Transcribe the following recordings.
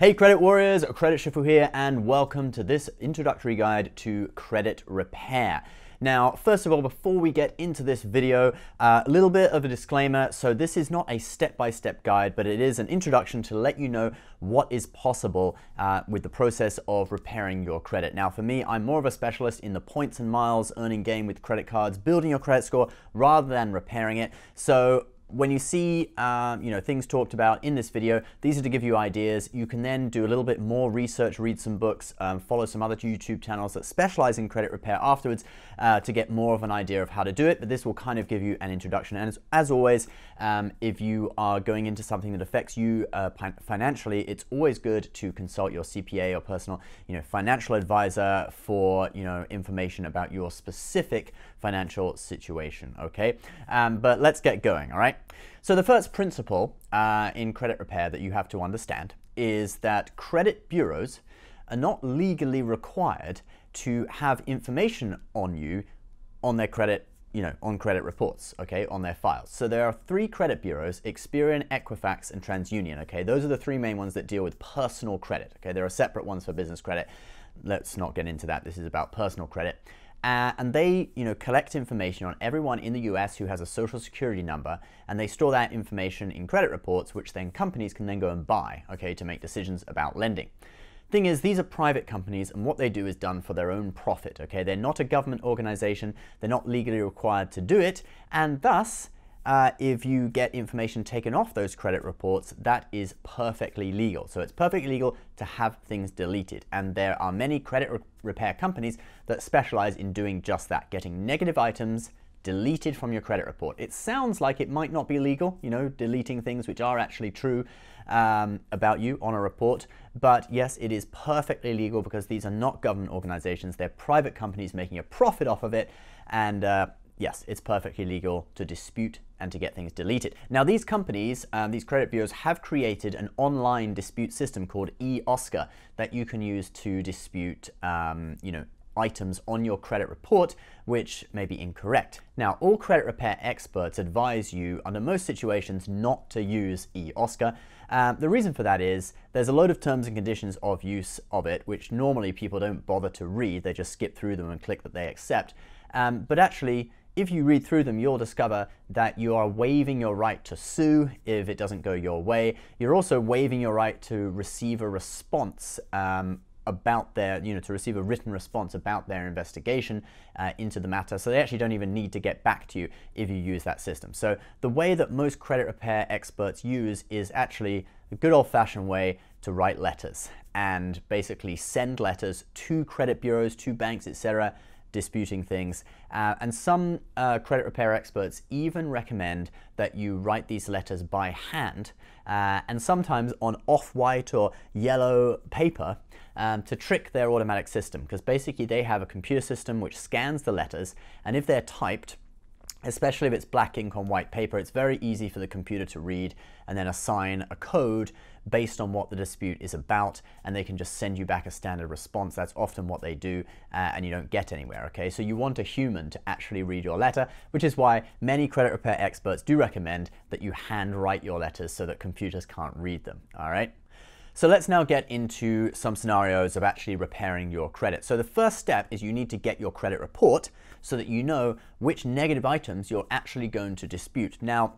Hey Credit Warriors, Credit Shifu here, and welcome to this introductory guide to credit repair. Now, first of all, before we get into this video, a little bit of a disclaimer. So this is not a step-by-step guide, but it is an introduction to let you know what is possible with the process of repairing your credit. Now, for me, I'm more of a specialist in the points and miles earning game with credit cards, building your credit score rather than repairing it. So when you see things talked about in this video, these are to give you ideas. You can then do a little bit more research, read some books, follow some other YouTube channels that specialize in credit repair afterwards to get more of an idea of how to do it. But this will kind of give you an introduction. And as always, if you are going into something that affects you financially, it's always good to consult your CPA or personal financial advisor for information about your specific financial situation. Okay, but let's get going. All right. So the first principle in credit repair that you have to understand is that credit bureaus are not legally required to have information on you on their credit, on credit reports, okay, on their files. So there are three credit bureaus: Experian, Equifax, and TransUnion, okay? Those are the three main ones that deal with personal credit, okay? There are separate ones for business credit. Let's not get into that. This is about personal credit. And they, collect information on everyone in the US who has a social security number, and they store that information in credit reports, which then companies can then go and buy, okay, to make decisions about lending. Thing is, these are private companies, and what they do is done for their own profit, okay? They're not a government organization, they're not legally required to do it, and thus, if you get information taken off those credit reports, that is perfectly legal. So it's perfectly legal to have things deleted. And there are many credit repair companies that specialize in doing just that, getting negative items deleted from your credit report. It sounds like it might not be legal, deleting things which are actually true about you on a report. But yes, it is perfectly legal because these are not government organizations. They're private companies making a profit off of it. And yes, it's perfectly legal to dispute and to get things deleted. Now, these companies, these credit bureaus have created an online dispute system called eOscar that you can use to dispute, items on your credit report which may be incorrect. Now, all credit repair experts advise you under most situations not to use eOscar. The reason for that is there's a load of terms and conditions of use of it which normally people don't bother to read. They just skip through them and click that they accept. But actually, if you read through them, you'll discover that you are waiving your right to sue if it doesn't go your way. You're also waiving your right to receive a response about their, to receive a written response about their investigation into the matter. So they actually don't even need to get back to you if you use that system. So the way that most credit repair experts use is actually a good old-fashioned way to write letters and basically send letters to credit bureaus, to banks, etc., disputing things. And some credit repair experts even recommend that you write these letters by hand and sometimes on off-white or yellow paper to trick their automatic system, because basically they have a computer system which scans the letters, and if they're typed, especially if it's black ink on white paper, it's very easy for the computer to read and then assign a code based on what the dispute is about, and they can just send you back a standard response. That's often what they do, and you don't get anywhere, okay? So you want a human to actually read your letter, which is why many credit repair experts do recommend that you handwrite your letters so that computers can't read them, all right? So let's now get into some scenarios of actually repairing your credit. So the first step is you need to get your credit report so that you know which negative items you're actually going to dispute. Now,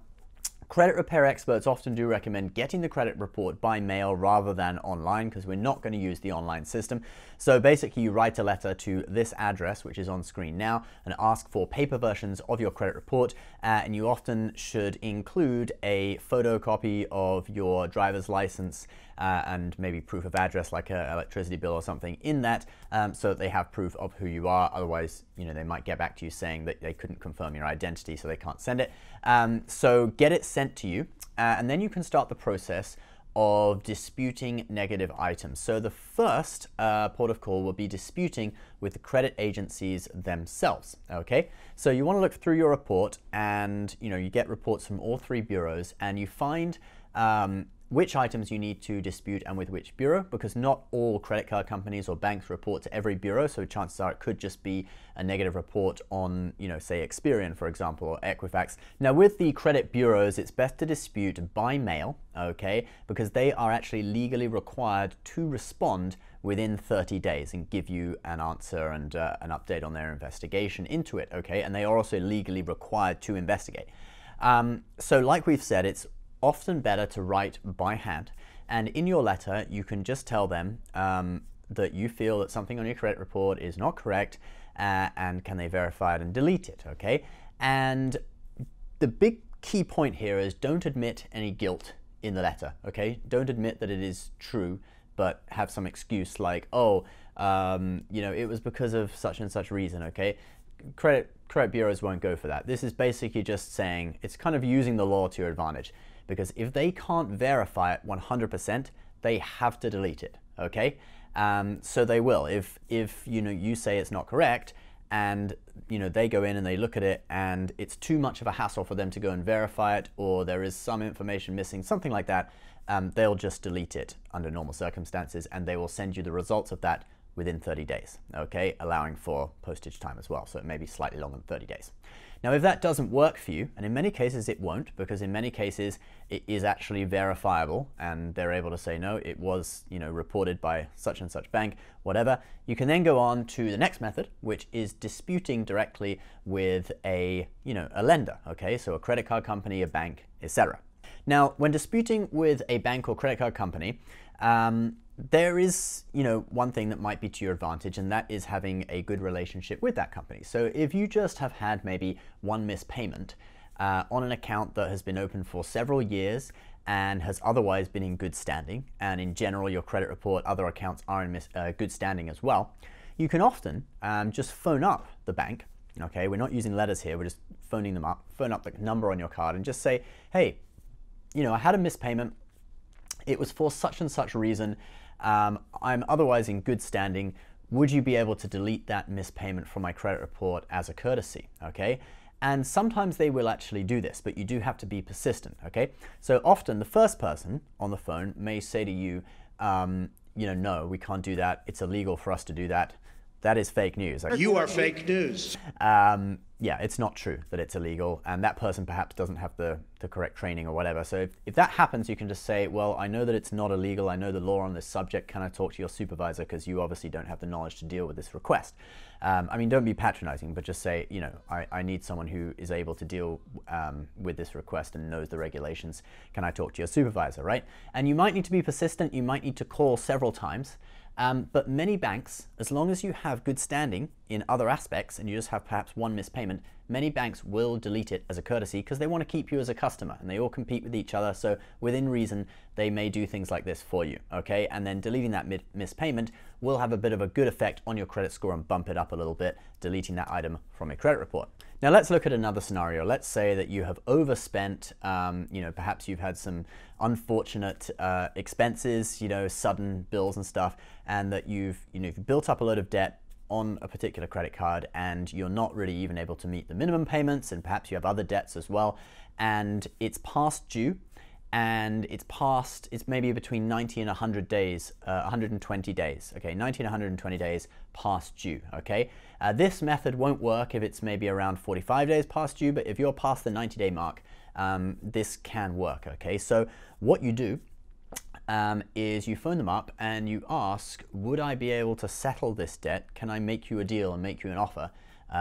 credit repair experts often do recommend getting the credit report by mail rather than online, because we're not going to use the online system. So basically you write a letter to this address, which is on screen now, and ask for paper versions of your credit report. And you often should include a photocopy of your driver's license and maybe proof of address like an electricity bill or something in that, so that they have proof of who you are. Otherwise, they might get back to you saying that they couldn't confirm your identity, so they can't send it. So get it sent to you, and then you can start the process of disputing negative items. So the first port of call will be disputing with the credit agencies themselves, okay? So you want to look through your report, and you get reports from all three bureaus, and you find which items you need to dispute and with which bureau, because not all credit card companies or banks report to every bureau, so chances are it could just be a negative report on, say Experian, for example, or Equifax. Now with the credit bureaus, it's best to dispute by mail, okay, because they are actually legally required to respond within 30 days and give you an answer and an update on their investigation into it, okay, and they are also legally required to investigate. So like we've said, it's often better to write by hand, and in your letter you can just tell them that you feel that something on your credit report is not correct, and can they verify it and delete it, okay? And the big key point here is don't admit any guilt in the letter, okay? Don't admit that it is true, but have some excuse like, oh, it was because of such and such reason, okay? Credit bureaus won't go for that. This is basically just saying, it's kind of using the law to your advantage, because if they can't verify it 100%, they have to delete it, okay? So they will. If you say it's not correct, and they go in and they look at it and it's too much of a hassle for them to go and verify it, or there is some information missing, something like that, they'll just delete it under normal circumstances, and they will send you the results of that within 30 days, okay, allowing for postage time as well, so it may be slightly longer than 30 days. Now, if that doesn't work for you, and in many cases it won't, because in many cases it is actually verifiable, and they're able to say, no, it was, reported by such and such bank, whatever, you can then go on to the next method, which is disputing directly with a lender, okay, so a credit card company, a bank, etc. Now, when disputing with a bank or credit card company, there is, one thing that might be to your advantage, and that is having a good relationship with that company. So if you just have had maybe one missed payment on an account that has been open for several years and has otherwise been in good standing, and in general your credit report, other accounts are in good standing as well, you can often just phone up the bank. Okay, we're not using letters here, we're just phoning them up, phone up the number on your card and just say, hey, I had a missed payment. It was for such and such reason. I'm otherwise in good standing. Would you be able to delete that missed payment from my credit report as a courtesy, okay? And sometimes they will actually do this, but you do have to be persistent, okay? So often the first person on the phone may say to you, no, we can't do that. It's illegal for us to do that. That is fake news. You are fake news. Yeah, it's not true that it's illegal, and that person perhaps doesn't have the correct training or whatever. So if that happens, you can just say, well, I know that it's not illegal. I know the law on this subject. Can I talk to your supervisor? Because you obviously don't have the knowledge to deal with this request. I mean, don't be patronizing, but just say, I need someone who is able to deal with this request and knows the regulations. Can I talk to your supervisor, right? And you might need to be persistent. You might need to call several times. But many banks, as long as you have good standing in other aspects and you just have perhaps one missed payment, many banks will delete it as a courtesy because they want to keep you as a customer, and they all compete with each other. So within reason, they may do things like this for you, okay? And then deleting that missed payment will have a bit of a good effect on your credit score and bump it up a little bit, deleting that item from a credit report. Now let's look at another scenario. Let's say that you have overspent, perhaps you've had some unfortunate expenses, sudden bills and stuff, and that you've built up a load of debt on a particular credit card, and you're not really even able to meet the minimum payments, and perhaps you have other debts as well, and it's past due, and it's maybe between 90 and 100 days, 120 days, okay, 90 and 120 days past due, okay? This method won't work if it's maybe around 45 days past due, but if you're past the 90-day mark, this can work, okay? So what you do is you phone them up and you ask, would I be able to settle this debt? Can I make you a deal and make you an offer,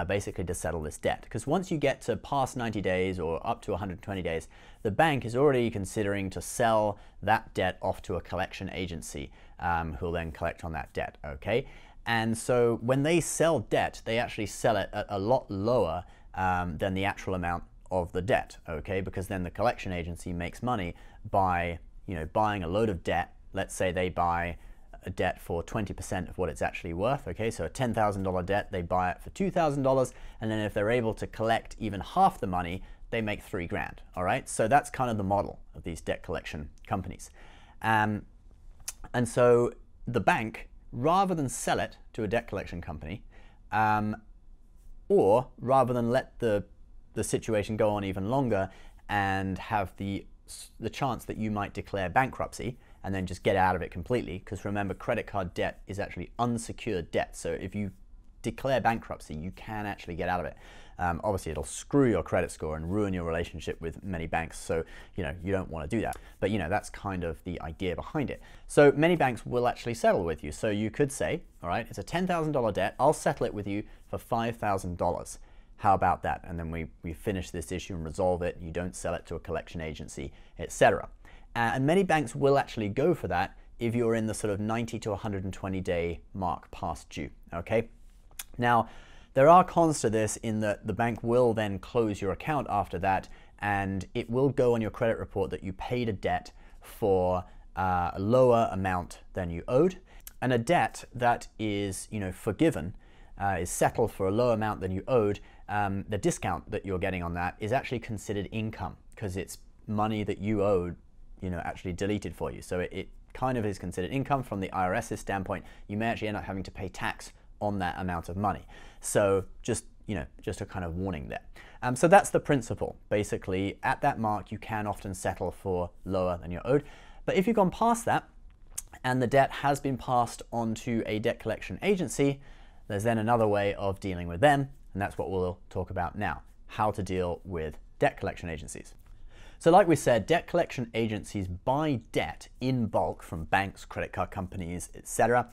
basically to settle this debt? Because once you get to past 90 days or up to 120 days, the bank is already considering to sell that debt off to a collection agency who will then collect on that debt, okay? And so when they sell debt, they actually sell it at a lot lower than the actual amount of the debt, okay? Because then the collection agency makes money by buying a load of debt. Let's say they buy a debt for 20% of what it's actually worth, okay? So a $10,000 debt, they buy it for $2,000, and then if they're able to collect even half the money, they make $3,000, all right? So that's kind of the model of these debt collection companies. And so the bank, rather than sell it to a debt collection company, or rather than let the situation go on even longer and have the the chance that you might declare bankruptcy and then just get out of it completely, because remember, credit card debt is actually unsecured debt. So if you declare bankruptcy, you can actually get out of it. Obviously, it'll screw your credit score and ruin your relationship with many banks. So, you don't want to do that. But, that's kind of the idea behind it. So many banks will actually settle with you. So you could say, all right, it's a $10,000 debt. I'll settle it with you for $5,000. How about that? And then we finish this issue and resolve it. You don't sell it to a collection agency, etc. And many banks will actually go for that if you're in the sort of 90 to 120 day mark past due, okay? Now, there are cons to this in that the bank will then close your account after that, and it will go on your credit report that you paid a debt for a lower amount than you owed. And a debt that is, forgiven, is settled for a lower amount than you owed, the discount that you're getting on that is actually considered income, because it's money that you owed, actually deleted for you. So it kind of is considered income from the IRS's standpoint. You may actually end up having to pay tax on that amount of money. So just a kind of warning there. So that's the principle. Basically, at that mark, you can often settle for lower than you're owed. But if you've gone past that and the debt has been passed on to a debt collection agency, there's then another way of dealing with them. And that's what we'll talk about now, how to deal with debt collection agencies. So like we said, debt collection agencies buy debt in bulk from banks, credit card companies, etc.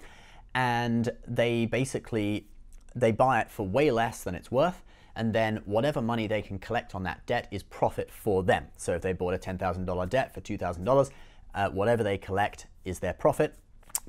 And they buy it for way less than it's worth. And then whatever money they can collect on that debt is profit for them. So if they bought a $10,000 debt for $2,000, whatever they collect is their profit.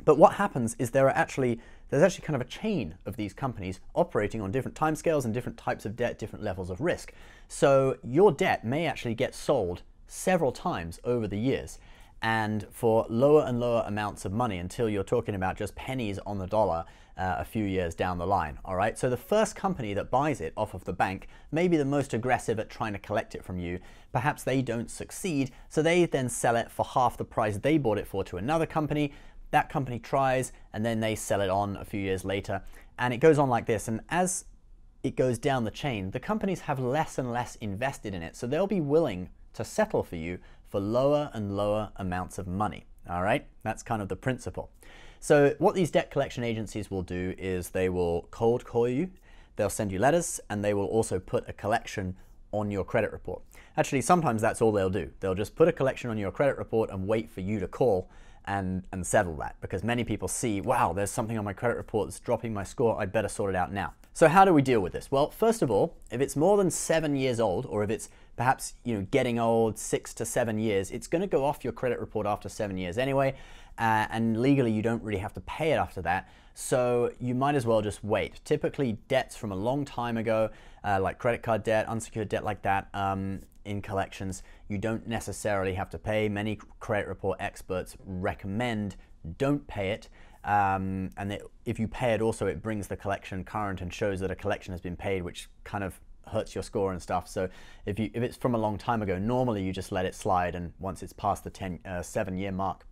But what happens is there's actually kind of a chain of these companies operating on different timescales and different types of debt, different levels of risk. So your debt may actually get sold several times over the years, and for lower and lower amounts of money until you're talking about just pennies on the dollar a few years down the line, all right? So the first company that buys it off of the bank may be the most aggressive at trying to collect it from you. Perhaps they don't succeed, so they then sell it for half the price they bought it for to another company. That company tries, and then they sell it on a few years later, and it goes on like this. And as it goes down the chain, the companies have less and less invested in it, so they'll be willing to settle for you for lower and lower amounts of money, all right? That's kind of the principle. So what these debt collection agencies will do is they will cold call you, they'll send you letters, and they will also put a collection on your credit report. Actually, sometimes that's all they'll do. They'll just put a collection on your credit report and wait for you to call and settle that, because many people see, wow, there's something on my credit report that's dropping my score, I'd better sort it out now. So how do we deal with this? Well, first of all, if it's more than 7 years old, or if it's perhaps getting old, 6 to 7 years, it's going to go off your credit report after 7 years anyway, and legally you don't really have to pay it after that, so you might as well just wait. Typically debts from a long time ago, like credit card debt, unsecured debt like that, in collections, you don't necessarily have to pay. Many credit report experts recommend don't pay it, and if you pay it also, it brings the collection current and shows that a collection has been paid, which kind of hurts your score and stuff. So if it's from a long time ago, normally you just let it slide, and once it's past the 7-year mark,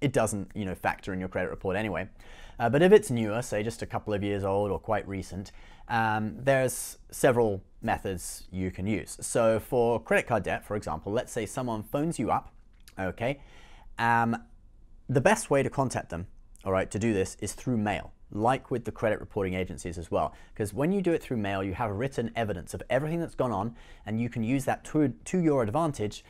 it doesn't factor in your credit report anyway. But if it's newer, say just a couple of years old or quite recent, there's several methods you can use. So for credit card debt, for example, let's say someone phones you up, okay? The best way to contact them, all right, to do this is through mail, like with the credit reporting agencies as well. Because when you do it through mail, you have written evidence of everything that's gone on, and you can use that to your advantage,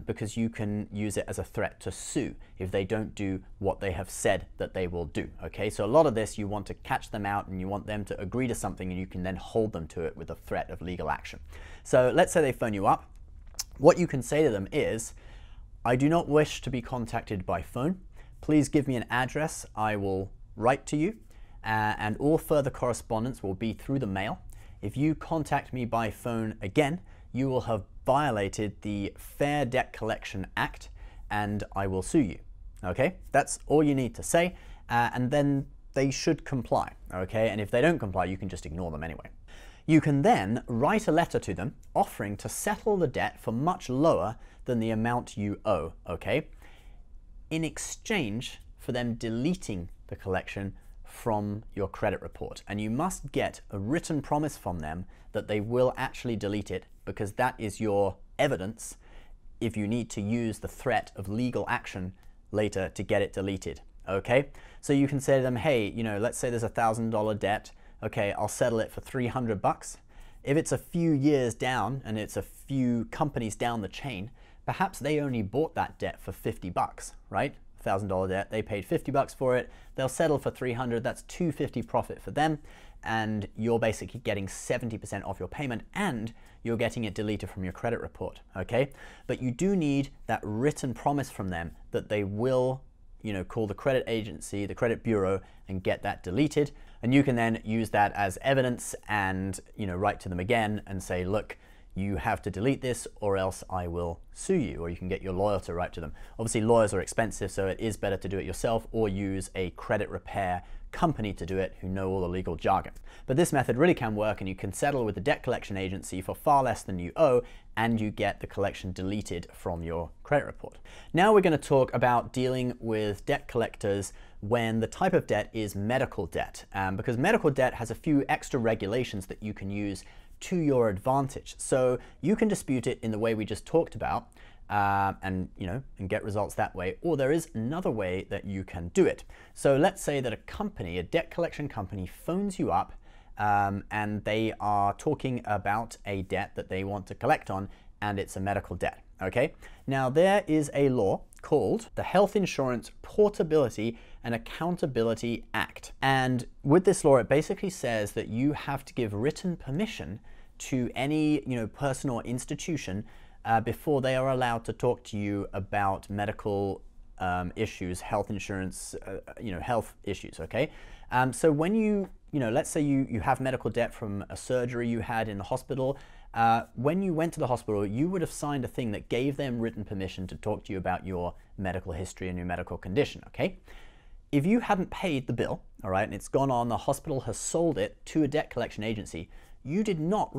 because you can use it as a threat to sue if they don't do what they have said that they will do, okay? So a lot of this, you want to catch them out and you want them to agree to something, and you can then hold them to it with a threat of legal action. So let's say they phone you up. What you can say to them is, I do not wish to be contacted by phone. Please give me an address. I will write to you. And all further correspondence will be through the mail. If you contact me by phone again, you will have violated the Fair Debt Collection Act, and I will sue you. Okay, that's all you need to say, and then they should comply. Okay, and if they don't comply, you can just ignore them anyway. You can then write a letter to them offering to settle the debt for much lower than the amount you owe. Okay, in exchange for them deleting the collection from your credit report, and you must get a written promise from them that they will actually delete it, because that is your evidence if you need to use the threat of legal action later to get it deleted, okay? So you can say to them, hey, you know, let's say there's a $1,000 debt. Okay, I'll settle it for $300. If it's a few years down and it's a few companies down the chain, perhaps they only bought that debt for $50, right? $1,000 debt, they paid $50 for it, they'll settle for $300, that's $250 profit for them, and you're basically getting 70% off your payment, and you're getting it deleted from your credit report, okay? But you do need that written promise from them that they will, you know, call the credit agency, the credit bureau, and get that deleted. And you can then use that as evidence and, you know, write to them again and say, look, you have to delete this or else I will sue you, or you can get your lawyer to write to them. Obviously lawyers are expensive, so it is better to do it yourself or use a credit repair company to do it who know all the legal jargon. But this method really can work, and you can settle with the debt collection agency for far less than you owe, and you get the collection deleted from your credit report. Now we're going to talk about dealing with debt collectors when the type of debt is medical debt, because medical debt has a few extra regulations that you can use to your advantage. So you can dispute it in the way we just talked about, and get results that way, or there is another way that you can do it. So let's say that a company, a debt collection company, phones you up and they are talking about a debt that they want to collect on, and it's a medical debt, okay? Now there is a law called the Health Insurance Portability and Accountability Act. And with this law, it basically says that you have to give written permission to any person or institution before they are allowed to talk to you about medical issues, health insurance, health issues, okay? So when let's say you have medical debt from a surgery you had in the hospital, when you went to the hospital, you would have signed a thing that gave them written permission to talk to you about your medical history and your medical condition, okay? If you hadn't paid the bill, all right, and it's gone on, the hospital has sold it to a debt collection agency, you did not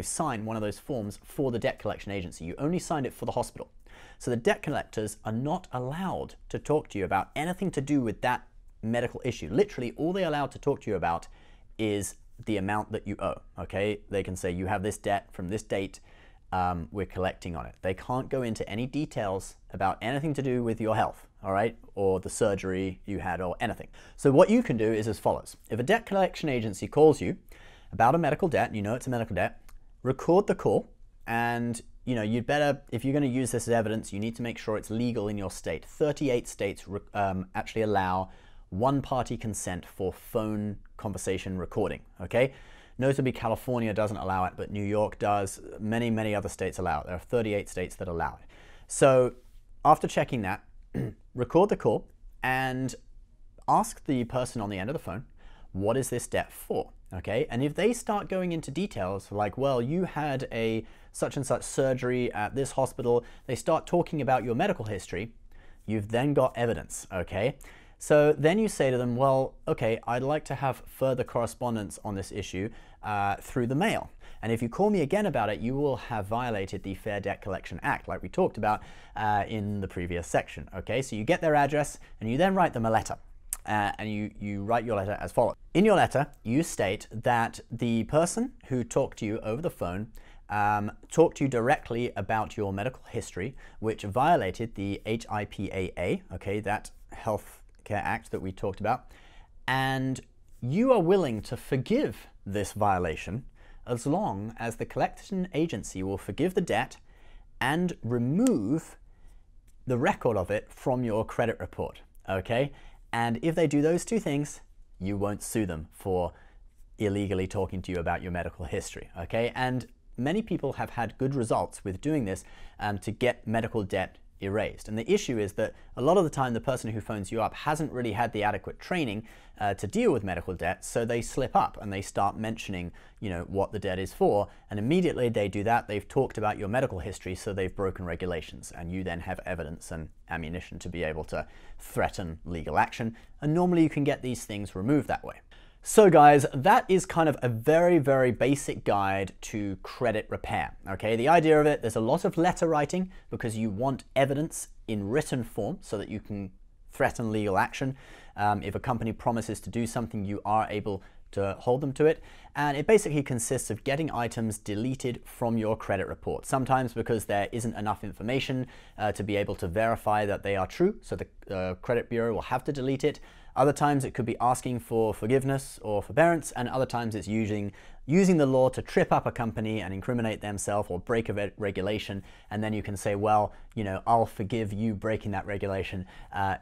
sign one of those forms for the debt collection agency. You only signed it for the hospital. So the debt collectors are not allowed to talk to you about anything to do with that medical issue. Literally, all they're allowed to talk to you about is the amount that you owe, okay? They can say, you have this debt from this date, we're collecting on it. They can't go into any details about anything to do with your health, all right? Or the surgery you had or anything. So what you can do is as follows. If a debt collection agency calls you about a medical debt, you know it's a medical debt, record the call, and you'd better, if you're going to use this as evidence, you need to make sure it's legal in your state. 38 states actually allow one-party consent for phone conversation recording, okay? Notably, California doesn't allow it, but New York does. Many, many other states allow it. There are 38 states that allow it. So after checking that, record the call and ask the person on the end of the phone, what is this debt for, okay? And if they start going into details like, well, you had a such and such surgery at this hospital, they start talking about your medical history, you've then got evidence, okay? So then you say to them, well, okay, I'd like to have further correspondence on this issue through the mail. And if you call me again about it, you will have violated the Fair Debt Collection Act, like we talked about in the previous section, okay? So you get their address and you then write them a letter. And you write your letter as follows. In your letter, you state that the person who talked to you over the phone talked to you directly about your medical history, which violated the HIPAA, okay, that Health Care Act that we talked about, and you are willing to forgive this violation as long as the collection agency will forgive the debt and remove the record of it from your credit report, okay? And if they do those two things, you won't sue them for illegally talking to you about your medical history, okay? And many people have had good results with doing this to get medical debt erased. And the issue is that a lot of the time the person who phones you up hasn't really had the adequate training to deal with medical debt, so they slip up and they start mentioning what the debt is for, and immediately they do that, they've talked about your medical history, so they've broken regulations, and you then have evidence and ammunition to be able to threaten legal action, and normally you can get these things removed that way. So guys, that is kind of a very, very basic guide to credit repair, okay? The idea of it, there's a lot of letter writing because you want evidence in written form so that you can threaten legal action. If a company promises to do something, you are able to hold them to it. And it basically consists of getting items deleted from your credit report. Sometimes because there isn't enough information to be able to verify that they are true, so the credit bureau will have to delete it. Other times it could be asking for forgiveness or forbearance, and other times it's using the law to trip up a company and incriminate themselves or break a regulation, and then you can say, well, you know, I'll forgive you breaking that regulation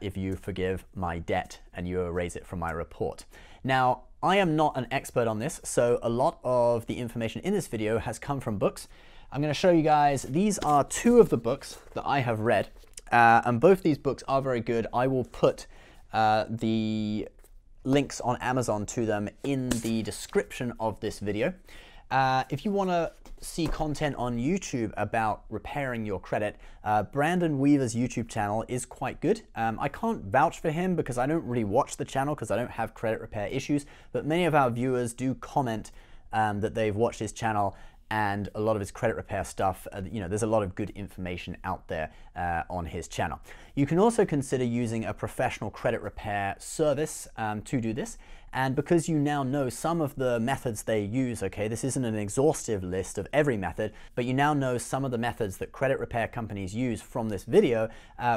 if you forgive my debt and you erase it from my report. Now, I am not an expert on this, so a lot of the information in this video has come from books. I'm going to show you guys, these are two of the books that I have read, and both these books are very good. I will put the links on Amazon to them in the description of this video. If you want to see content on YouTube about repairing your credit, Brandon Weaver's YouTube channel is quite good. I can't vouch for him because I don't really watch the channel because I don't have credit repair issues, but many of our viewers do comment that they've watched his channel and a lot of his credit repair stuff. You know, there's a lot of good information out there on his channel. You can also consider using a professional credit repair service to do this. And because you now know some of the methods they use, okay, this isn't an exhaustive list of every method, but you now know some of the methods that credit repair companies use from this video,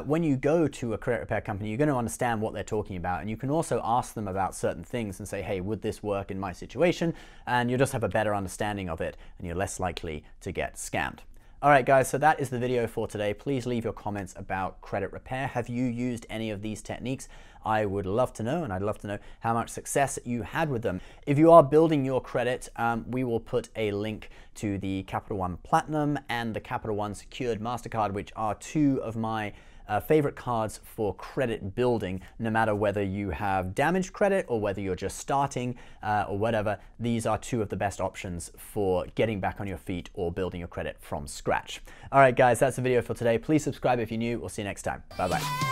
when you go to a credit repair company, you're going to understand what they're talking about. And you can also ask them about certain things and say, hey, would this work in my situation? And you'll just have a better understanding of it, and you're less likely to get scammed. All right, guys, so that is the video for today. Please leave your comments about credit repair. Have you used any of these techniques? I would love to know, and I'd love to know how much success you had with them. If you are building your credit, we will put a link to the Capital One Platinum and the Capital One Secured MasterCard, which are two of my favorite cards for credit building. No matter whether you have damaged credit or whether you're just starting or whatever, these are two of the best options for getting back on your feet or building your credit from scratch. All right, guys, that's the video for today. Please subscribe if you're new. We'll see you next time. Bye-bye.